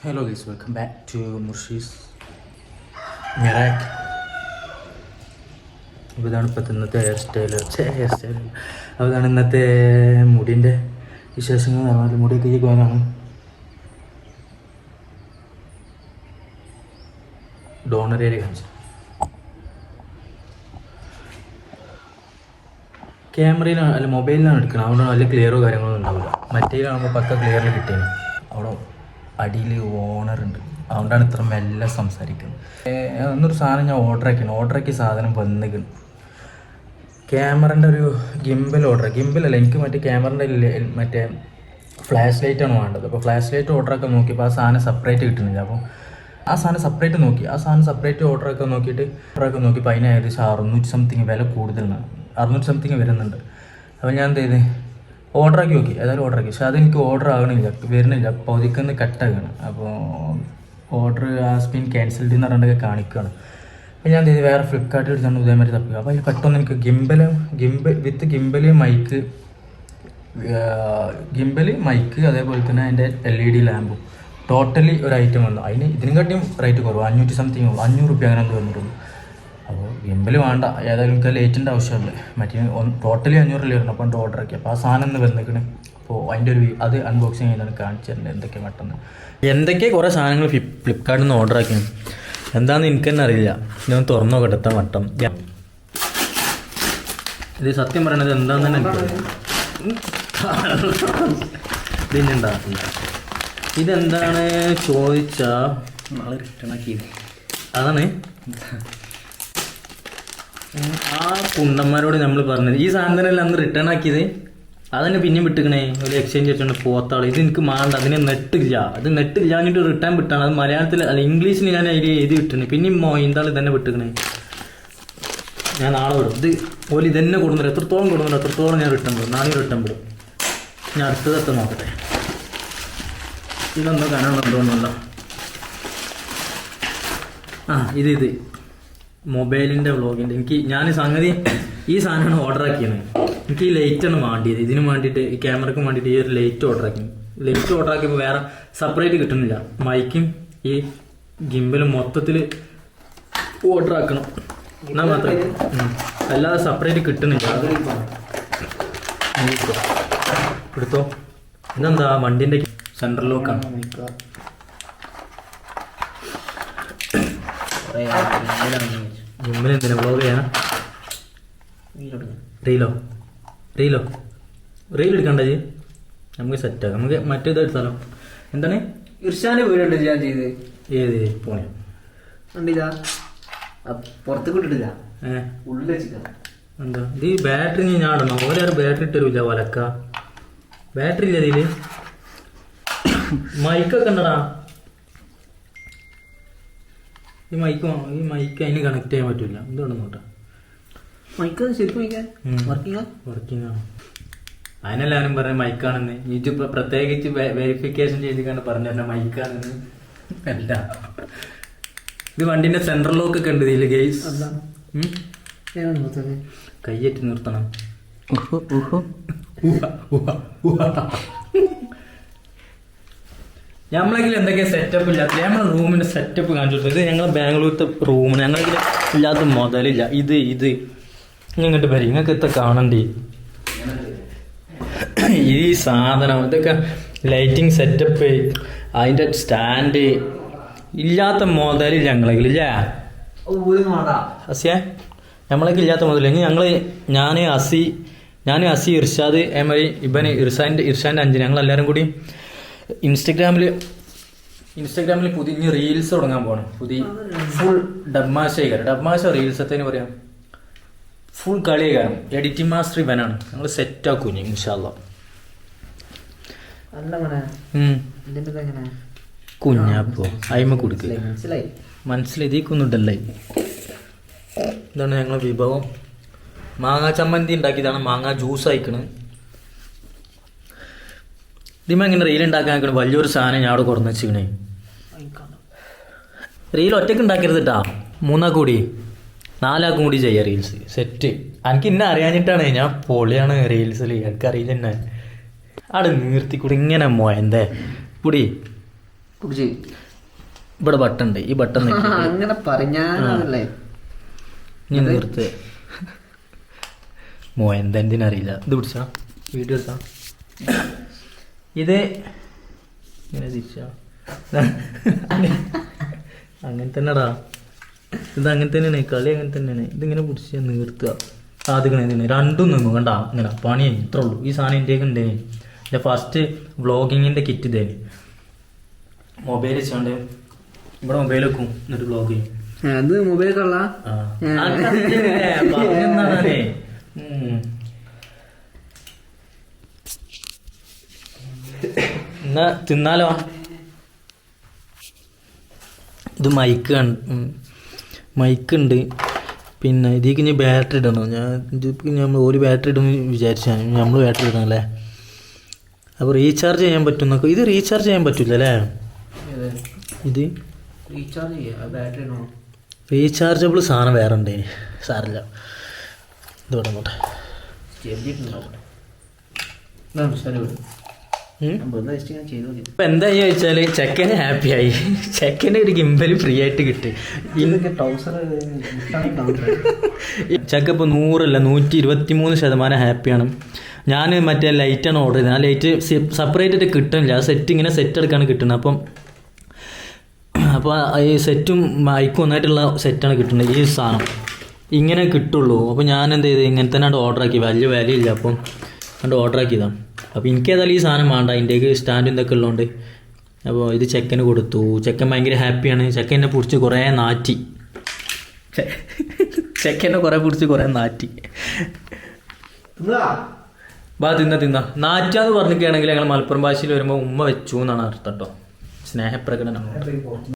Hello guys, welcome back to മുർഷീസ് മിറാക്ക്. അപ്പോൾ ഇതാണ് ഇപ്പോഴത്തെ ഇന്നത്തെ ഹെയർ സ്റ്റൈൽ. അപ്പോൾ ഇതാണ് ഇന്നത്തെ മുടിൻ്റെ വിശേഷങ്ങൾ എന്ന് പറഞ്ഞാൽ മുടിയൊക്കെ ഈ കോലാണ്. ഡോണർ ഏരിയ കാണിച്ചു. ക്യാമറയിലാണ് അല്ല മൊബൈലിലാണ് എടുക്കണം, അതുകൊണ്ട് വലിയ ക്ലിയറോ കാര്യങ്ങളൊന്നും ഉണ്ടാവില്ല. മറ്റേലാകുമ്പോൾ പക്ക ക്ലിയറിൽ കിട്ടിയത്. അവിടെ അടിയിൽ ഓണറുണ്ട്, അതുകൊണ്ടാണ് ഇത്ര മെല്ലെ സംസാരിക്കുന്നത്. എന്നൊരു സാധനം ഞാൻ ഓർഡറാക്കി സാധനം വന്നിക്കണം. ക്യാമറൻ്റെ ഒരു ഗിംബൽ ഗിംബലല്ല, എനിക്ക് മറ്റേ ക്യാമറൻ്റെ മറ്റേ ഫ്ലാഷ് ലൈറ്റാണ് വേണ്ടത്. അപ്പോൾ ഫ്ലാഷ് ലൈറ്റ് ഓർഡറാക്കാൻ നോക്കിയപ്പോൾ ആ സാധനം സെപ്പറേറ്റ് കിട്ടുന്നില്ല. അപ്പോൾ ആ സാധനം സെപ്പറേറ്റ് ഓർഡറാക്കാൻ നോക്കിയപ്പോൾ അതിന് ഏകദേശം 600 സംതിങ് വില കൂടുതലാണ്. 600 സംതിങ് വരുന്നുണ്ട്. അപ്പോൾ ഞാൻ എന്ത് ചെയ്ത് ഓർഡറാക്കി നോക്കി, പക്ഷെ അതെനിക്ക് ഓർഡർ വരുന്നില്ല, പകുതിക്കൊന്ന് കട്ടാക്കുകയാണ്. അപ്പോൾ ഓർഡർ ഹാസ് ബീൻ ക്യാൻസൽഡ് എന്ന് പറഞ്ഞിട്ടൊക്കെ കാണിക്കുകയാണ്. അപ്പോൾ ഞാൻ എന്ത് ചെയ്ത് വേറെ ഫ്ലിപ്കാർട്ടിൽ എടുത്തുകൊണ്ട് ഇതേമാതിരി തപ്പിക്കുക. അപ്പോൾ അതിൽ പെട്ടെന്ന് എനിക്ക് ഗിംബൽ മൈക്ക് അതേപോലെ തന്നെ അതിൻ്റെ LED ലാമ്പും ടോട്ടലി ഒരു ഐറ്റം വന്നു. ഇതിനെക്കാട്ടിയും റേറ്റ് കുറവ്, 500 സംതിങ് 500 രൂപ അങ്ങനെ എന്ത് വന്നിട്ടുള്ളൂ. അപ്പോൾ ഗിംബൽ വേണ്ട, ഏതായാലും എനിക്ക് ലൈറ്റിൻ്റെ ആവശ്യമുള്ളൂ. മറ്റേ ടോട്ടലി 500 വരുന്നു. അപ്പോൾ ഓർഡർ ആക്കി. അപ്പോൾ ആ സാധനം ഒന്ന് വന്നിക്കണ്. അപ്പോൾ അതിൻ്റെ ഒരു അത് അൺബോക്സിങ് ചെയ്താണ് കാണിച്ചു തരുന്നത് എന്തൊക്കെ കുറേ സാധനങ്ങൾ ഫ്ലിപ്കാർട്ടിൽ നിന്ന് ഓർഡർ ആക്കി. എന്താണെന്ന് എനിക്ക് തന്നെ അറിയില്ല. ഞാൻ തുറന്നോ കിടത്ത മട്ടം. ഇത് സത്യം പറയണത് എന്താണെന്ന് തന്നെ എനിക്കറിയാം. ഇതിനുണ്ടാകില്ല. ഇതെന്താണ് ചോദിച്ചാൽ നാളെ റിട്ടേൺ ആക്കിയത് അതാണ്. ആ കുണ്ടന്മാരോട് നമ്മൾ പറഞ്ഞത് ഈ സാധനം തന്നെ അന്ന് റിട്ടേൺ ആക്കിയത് അതന്നെ പിന്നെയും വിട്ടിക്കണേ. ഒരു എക്സ്ചേഞ്ച് വെച്ചോണ്ട് പോത്താള്. ഇത് എനിക്ക് മാണ്ട, അതിന് നെട്ടില്ല. അത് നെട്ടില്ലാഞ്ഞിട്ട് റിട്ടേൺ വിട്ടാണ്. അത് മലയാളത്തിൽ അല്ല ഇംഗ്ലീഷിൽ ഞാൻ അതിൽ എഴുതി വിട്ടിട്ടുണ്ട്. പിന്നെയും ഇന്താൾ ഇതന്നെ വിട്ടിക്കണേ. ഞാൻ നാളെ വിടും. ഇത് ഓല് ഇതന്നെ കൊടുക്കുന്നില്ല. എത്രത്തോളം ഞാൻ റിട്ടേൺ വിടും. നാളെ റിട്ടേൺ വിടും. ഞാൻ അടുത്തതൊക്കെ നോക്കട്ടെ. ഇതെന്തോ കനമുണ്ടോന്നല്ല. ഇത് മൊബൈലിൻ്റെ വ്ളോഗിൻ്റെ ഞാൻ സംഗതി ഈ സാധനമാണ് ഓർഡർ ആക്കിയത്. എനിക്ക് ഈ ലൈറ്റാണ് വേണ്ടിയത്. ഇതിന് വേണ്ടിയിട്ട് ഈ ക്യാമറയ്ക്ക് വേണ്ടിയിട്ട് ഈ ഒരു ലൈറ്റ് ഓർഡർ ആക്കിയപ്പോൾ വേറെ സെപ്പറേറ്റ് കിട്ടുന്നില്ല. മൈക്കും ഈ ഗിംബലും മൊത്തത്തിൽ ഓർഡർ ആക്കണം എന്നാൽ മാത്രമേ, അല്ലാതെ സെപ്പറേറ്റ് കിട്ടുന്നില്ല. എടുത്തോ. ഇതെന്താ വണ്ടിൻ്റെ സെൻട്രൽ ലോക്കാണ്. ജിമ്മിൽ എന്തിനാ വ്ളോഗ് ചെയ്യാനാ? റീൽ എടുക്കണ്ടേ? നമുക്ക് സെറ്റാക്കാം. നമുക്ക് മറ്റേത് എടുത്താലോ? എന്താണ് ഇർഷാന്റെ വീടുണ്ട് ഞാൻ ചെയ്ത്. ഏത് പോണേ കണ്ടില്ല, പുറത്തേക്ക് ഇട്ടിട്ടില്ല, ഉള്ളിൽ വെച്ചിട്ടാ. എന്താ ഇത് ബാറ്ററി ഞാൻ ഇടണം. ഓരോ ബാറ്ററി ഇട്ടരുല്ല വലക്ക. ബാറ്ററി ഇല്ല ഇതില്. മൈക്കൊക്കെ ഉണ്ടടാ. ഈ മൈക്ക് അതിന് കണക്ട് ചെയ്യാൻ പറ്റില്ല. എന്തുകൊണ്ട് നോട്ടാ മൈക്ക് ശരിക്കും വർക്കിംഗ് ആണ്. അതിനെല്ലാവരും പറഞ്ഞ മൈക്കാണെന്ന്. യൂട്യൂബ് പ്രത്യേകിച്ച് വെരിഫിക്കേഷൻ ചെയ്തിട്ടാണ് പറഞ്ഞു തന്നെ മൈക്കാണെന്ന്. അല്ല, ഇത് വണ്ടിന്റെ സെൻട്രൽ ലോക്ക് ഒക്കെ ഉണ്ട് ഇതില് ഗെയ്സ്. കയ്യേറ്റി നിർത്തണം. നമ്മളെങ്കിൽ എന്തൊക്കെയാ സെറ്റപ്പ് ഇല്ലാത്ത നമ്മളെ റൂമിന്റെ സെറ്റപ്പ് കാണിച്ചു കൊടുത്തത്. ഇത് ഞങ്ങളെ ബാംഗ്ലൂരത്തെ റൂമിന് ഞങ്ങളെങ്കിൽ ഇല്ലാത്ത മുതലില്ല. ഇത് ഇങ്ങോട്ട് വരും. നിങ്ങൾക്ക് എത്ര കാണണ്ടേ ഈ സാധനം? ഇതൊക്കെ ലൈറ്റിംഗ് സെറ്റപ്പ്, അതിൻ്റെ സ്റ്റാൻഡ് ഇല്ലാത്ത മുതലില്ല ഞങ്ങളെങ്കിൽ. ഇല്ല അസിയ നമ്മളെങ്കിൽ ഇല്ലാത്ത മുതൽ. ഞാൻ അസി ഇർഷാദ് ഏമാതിരി ഇവന് ഇർഷാൻ്റെ 5 ഞങ്ങളെല്ലാവരും കൂടി ഇൻസ്റ്റാഗ്രാമിൽ പുതിയ റീൽസ് തുടങ്ങാൻ പോകണം. പുതിയ ഫുൾ ഡബ്മാശ റീൽസത്തേന് പറയാം. ഫുൾ കളിയാകാരം. എഡിറ്റിംഗ് മാസ്റ്റർ ഇവനാണ്. ഞങ്ങൾ സെറ്റ് ആക്കും ഇൻഷാ അല്ലാഹ്. കുഞ്ഞാപ്പോ അയിമ കൊടുക്കുക മനസ്സിലായി. ഇതിക്കൊന്നുണ്ടല്ലേ. ഇതാണ് ഞങ്ങളെ വിഭവം. മാങ്ങാ ചമ്മന്തി ഉണ്ടാക്കിയതാണ്. മാങ്ങാ ജ്യൂസ് അയക്കണ്. ഇതിമ ഇങ്ങനെ റീൽ ഉണ്ടാക്കാൻ വലിയൊരു സാധനം ഞാൻ അവിടെ കുറഞ്ഞു വെച്ചിക്കണേ. റീൽ ഒറ്റയ്ക്ക് ഉണ്ടാക്കരുത് കേട്ടാ. 3 കൂടി 4 കൂടി ചെയ്യാം റീൽസ്. സെറ്റ്. എനിക്ക് ഇന്നെ അറിയാഞ്ഞിട്ടാണ്. ഞാൻ പൊളിയാണ് റീൽസിൽ. എനിക്കറിയില്ല തന്നെ. അവിടെ നിർത്തിക്കൂടി ഇങ്ങനെ മോയന്തേ പൊടി പിടിച്ച് ഇവിടെ ബട്ടൺ ഉണ്ട്, ഈ ബട്ടൺ അങ്ങനെ പറഞ്ഞാലേ നീ നിർത്ത്. എന്തെന്തിനറിയില്ല. ഇത് പിടിച്ചാ വീഡിയോ എടുത്താ ഇത് ഇങ്ങനെ തിരിച്ചാ അങ്ങനെ തന്നെടാ. ഇത് അങ്ങനെ തന്നെയാണ്, കളി അങ്ങനെ തന്നെയാണ്. ഇതിങ്ങനെ പിടിച്ച് നിർത്തുക. സാധിക്കണേ രണ്ടും നിന്നു കണ്ടാ ഇങ്ങനെ പണി ഇത്രേ ഉള്ളൂ. ഈ സാധനം ഇന്ത്യക്ക് ഉണ്ടേന്. എൻ്റെ ഫസ്റ്റ് വ്ളോഗിങ്ങിൻ്റെ കിറ്റ് ഇതേന്. മൊബൈൽ വെച്ചാണ്ട് ഇവിടെ മൊബൈൽ വെക്കും, എന്നിട്ട് വ്ളോഗ് ചെയ്യും. അത് മൊബൈൽ കള്ള പറഞ്ഞേ. എന്നാ തിന്നാലോ. ഇത് മൈക്കുണ്ട്. പിന്നെ ഇതിലേക്ക് ഇനി ബാറ്ററി ഇടണം. നമ്മൾ ഒരു ബാറ്ററി ഇടുമെന്ന് വിചാരിച്ചാണ്. നമ്മൾ ബാറ്ററി ഇടണം അല്ലേ. അപ്പോൾ റീചാർജ് ചെയ്യാൻ പറ്റും എന്നൊക്കെ. ഇത് റീചാർജ് ചെയ്യാൻ പറ്റില്ല അല്ലേ. ഇത് റീചാർജ് ചെയ്യാം, ബാറ്ററി ഇടണോ? റീചാർജബിൾ സാധനം വേറെ ഉണ്ട്. സാറില്ല, ഇതോടെ അങ്ങോട്ടെ. ഇപ്പം എന്താ ചോദിച്ചാൽ ചെക്കന് ഹാപ്പിയായി. ചെക്കന് ഒരു ഗിംബൽ ഫ്രീ ആയിട്ട് കിട്ടി. ചെക്ക ഇപ്പോൾ 100 അല്ല 123% ഹാപ്പിയാണ്. ഞാൻ മറ്റേ ലൈറ്റാണ് ഓർഡർ ചെയ്തത്. ആ ലൈറ്റ് സെപ്പറേറ്റ് ആയിട്ട് കിട്ടുന്നില്ല. ആ സെറ്റ് ഇങ്ങനെ സെറ്റ് എടുക്കാണ് കിട്ടുന്നത്. അപ്പോൾ ഈ സെറ്റും മൈക്കും ഒന്നായിട്ടുള്ള സെറ്റാണ് കിട്ടുന്നത്. ഈ സാധനം ഇങ്ങനെ കിട്ടുള്ളൂ. അപ്പോൾ ഞാൻ എന്ത് ചെയ്ത് ഇങ്ങനെ തന്നെ ഓർഡർ ആക്കി. വലിയ വിലയില്ല, അപ്പം കണ്ട് ഓർഡർ ആക്കിയതാണ്. അപ്പോൾ എനിക്ക് ഏതായാലും ഈ സാധനം വേണ്ട, അതിൻ്റെക്ക് സ്റ്റാൻഡും ഇതൊക്കെ ഉള്ളതുകൊണ്ട്. അപ്പോൾ ഇത് ചെക്കന് കൊടുത്തു. ചെക്കൻ ഭയങ്കര ഹാപ്പിയാണ്. ചെക്കനെ പിടിച്ച് കുറേ നാറ്റി. ചെക്കനെ പിടിച്ച് കുറേ നാറ്റി. തിന്ന നാറ്റാന്ന് പറഞ്ഞിരിക്കുകയാണെങ്കിൽ ഞങ്ങൾ മലപ്പുറം ഭാഷയിൽ വരുമ്പോൾ ഉമ്മ വെച്ചു എന്നാണ് അർത്ഥം കേട്ടോ. സ്നേഹപ്രകടനം.